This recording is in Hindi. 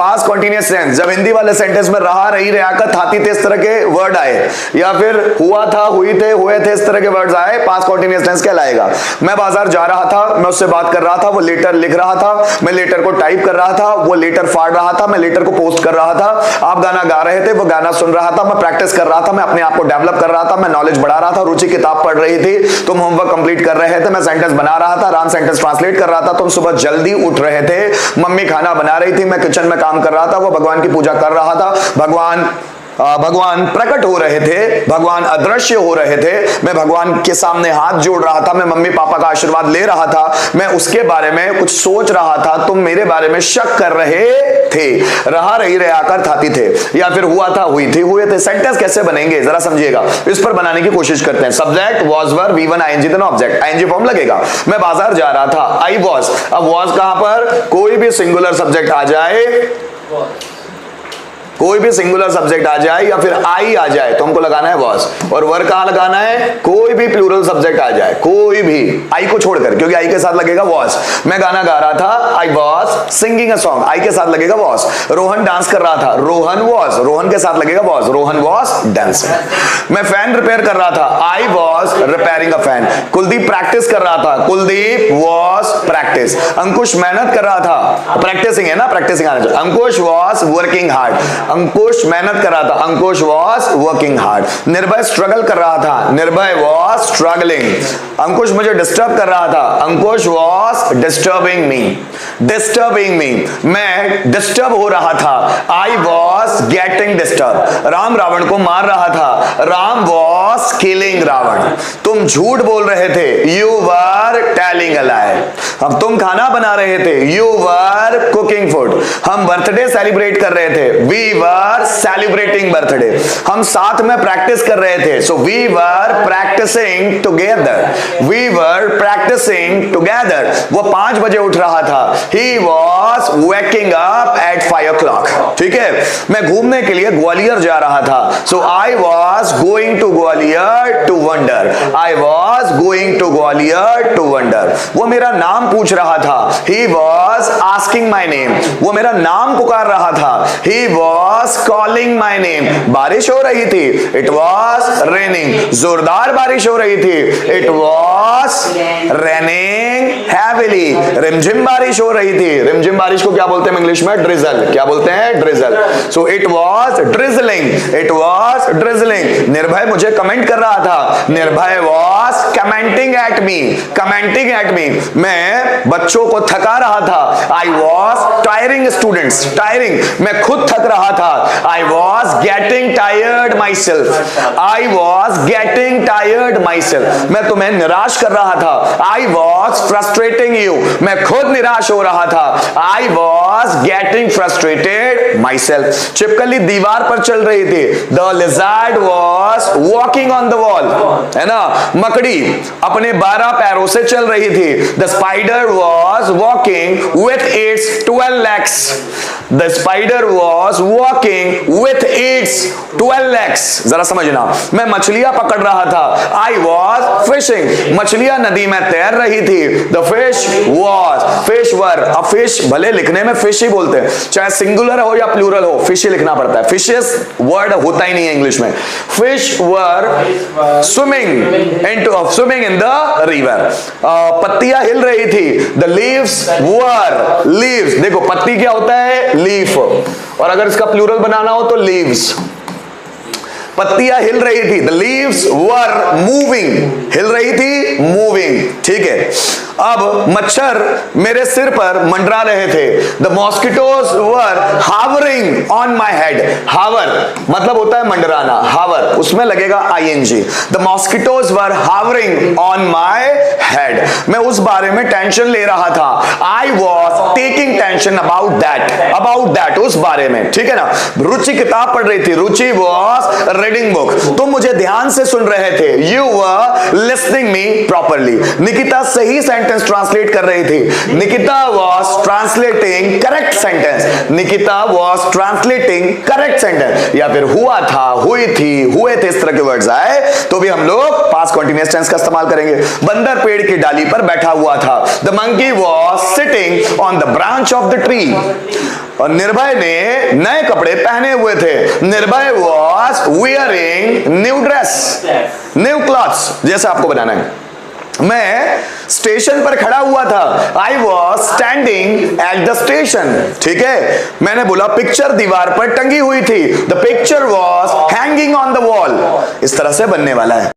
पास्ट कंटीन्यूअस टेंस, जब हिंदी वाले सेंटेंस में रहा, रही, रहा कर, था, थी थे इस तरह के वर्ड आए, या फिर हुआ था, हुई थे, हुए थे, इस तरह के वर्ड्स आए, पास्ट कंटीन्यूअस टेंस कहलाएगा। मैं बाजार जा रहा था, मैं उससे बात कर रहा था, वो लेटर लिख रहा था, मैं लेटर को टाइप कर रहा था, वो लेटर फाड़ रहा था, मैं लेटर को पोस्ट कर रहा था, आप गाना गा रहे थे, वो गाना सुन रहा था, मैं प्रैक्टिस कर रहा था, मैं अपने आप को डेवलप कर रहा था, मैं नॉलेज बढ़ा रहा था, रुचि किताब पढ़ रही थी, तुम होमवर्क कंप्लीट कर रहे थे, मैं सेंटेंस बना रहा था, राम सेंटेंस ट्रांसलेट कर रहा था, तुम सुबह जल्दी उठ रहे थे, मम्मी खाना बना रही थी, मैं किचन में काम कर रहा था, वो भगवान की पूजा कर रहा था, भगवान प्रकट हो रहे थे, भगवान अदृश्य हो रहे थे, मैं भगवान के सामने हाथ जोड़ रहा था, मैं मम्मी पापा का आशीर्वाद ले रहा था, मैं उसके बारे में कुछ सोच रहा था, तुम मेरे बारे में शक कर रहे थे, रहा, रही, रहा कर, थाती थे, या फिर हुआ था, हुई थी, हुए थे। सेंटेंस कैसे बनेंगे जरा समझिएगा, इस पर बनाने की कोशिश करते हैं। Subject was were V one ING then object, ING form लगेगा। मैं बाजार जा रहा था, आई वॉज, अब वॉज कहां पर, कोई भी सिंगुलर सब्जेक्ट आ जाए, कोई भी सिंगुलर सब्जेक्ट आ जाए या फिर आई आ जाए तो हमको लगाना है वॉज, और वर कहां लगाना है, कोई भी प्लूरल सब्जेक्ट आ जाए, कोई भी, आई को छोड़कर, क्योंकि आई के साथ लगेगा वॉज। मैं गाना गा रहा था, I was singing a song, I के साथ लगेगा वॉज। रोहन डांस कर रहा था, रोहन वॉज, रोहन के साथ लगेगा वॉज, रोहन वॉज डांसिंग। मैं फैन रिपेयर कर रहा था, I was repairing a fan. Kuldeep practice कर रहा था, कुलदीप वॉज प्रैक्टिस। अंकुश मेहनत कर रहा था, प्रैक्टिसिंग है ना, प्रैक्टिसिंग आना चाहिए। अंकुश वॉज वर्किंग हार्ड, अंकुश मेहनत कर रहा था, अंकुश वॉज वर्किंग हार्ड। निर्भय स्ट्रगल कर रहा था, निर्भय वॉज स्ट्रगलिंग। अंकुश मुझे डिस्टर्ब कर रहा था, Ankush was disturbing me, disturbing me. मैं डिस्टर्ब हो रहा था, I was getting disturb. Ram Ravan को मार रहा था, राम वॉज किलिंग रावण। तुम झूठ बोल रहे थे, यू वर टेलिंग अ लाई। अब तुम खाना बना रहे थे, यू वर कुकिंग फूड। हम बर्थडे सेलिब्रेट कर रहे थे, वी वर सेलिब्रेटिंग बर्थडे। हम साथ में प्रैक्टिस कर रहे थे, so we were practising together, we were practising together. वो 5 बजे उठ रहा था, he was waking up at 5 o'clock। ठीक है, मैं घूमने के लिए ग्वालियर जा रहा था, so I was going to Gwalior to wander, I was going to Gwalior to wander. वो मेरा नाम पूछ रहा था, he was asking my name, वो मेरा नाम पुकार रहा था, he was calling my name. बारिश हो रही थी, इट वॉज रेनिंग, जोरदार बारिश हो रही थी, इट वॉज रेनिंग हैविली। रिमझिम बारिश हो रही थी, रिमझिम बारिश को क्या बोलते हैं इंग्लिश में, ड्रिजल, क्या बोलते हैं, drizzle. So it was drizzling, it was drizzling. निर्भय मुझे कमेंट कर रहा था, निर्भय was commenting at me, commenting at me. मैं बच्चों को थका रहा था, I was tiring students, tiring, मैं खुद थक रहा था, I was getting tired my self, I was getting tired my self. मैं तुम्हें निराश कर रहा था, आई वॉज फ्रस्ट्रेटिंग यू, मैं खुद निराश हो रहा था, I was getting frustrated my self. छिपकली दीवार पर चल रही थी, the lizard was walking on the wall, है ना। मकड़ी अपने 12 पैरों से चल रही थी, the spider was walking with its 12 legs, the spider was walking with its 12 legs। जरा समझना, मैं मछलियां पकड़ रहा था, आई वॉज फिशिंग, मछलियां नदी में तैर रही थी, द फिश वॉज, फिश वर। अब फिश भले लिखने में फिश ही बोलते हैं, चाहे सिंगुलर हो या प्लूरल हो, फिश ही लिखना पड़ता है, फिशेस वर्ड होता ही नहीं है इंग्लिश में। Fish were swimming in the river. पत्तियां हिल रही थी, द लीव्स वर, लीव्स, देखो पत्ती क्या होता है, लीफ, और अगर इसका प्लूरल बनाना हो तो लीव्स। पत्तियां हिल रही थी, द लीव्स वर मूविंग, हिल रही थी, मूविंग। ठीक है, अब मच्छर मेरे सिर पर मंडरा रहे थे, the mosquitoes were hovering on my head. Hover मतलब होता है मंडराना, हावर, उसमें लगेगा ING. The mosquitoes were hovering on my head. मैं उस बारे में टेंशन ले रहा था, I was taking tension about that, उस बारे में। ठीक है ना। रुचि किताब पढ़ रही थी, रुचि वॉज रीडिंग बुक। तुम मुझे ध्यान से सुन रहे थे, you were listening me properly. Nikita सही सेंटेंस ट्रांसलेट कर रही थी, Nikita was translating correct sentence, Nikita was translating correct sentence. या फिर हुआ था, हुई थी, हुए थे, इस तरह के वर्ड्स आए तो भी हम लोग पास्ट कंटीन्यूअस टेंस का इस्तेमाल करेंगे। बंदर पेड़ की डाली पर बैठा हुआ था, the monkey was sitting on the branch of the tree. और निर्भय ने नए कपड़े पहने हुए थे। निर्भय was wearing new dress, new clothes, जैसे आपको बनाना है। मैं स्टेशन पर खड़ा हुआ था, I was standing at the station. ठीक है, मैंने बोला पिक्चर दीवार पर टंगी हुई थी, the picture was hanging on the wall. इस तरह से बनने वाला है।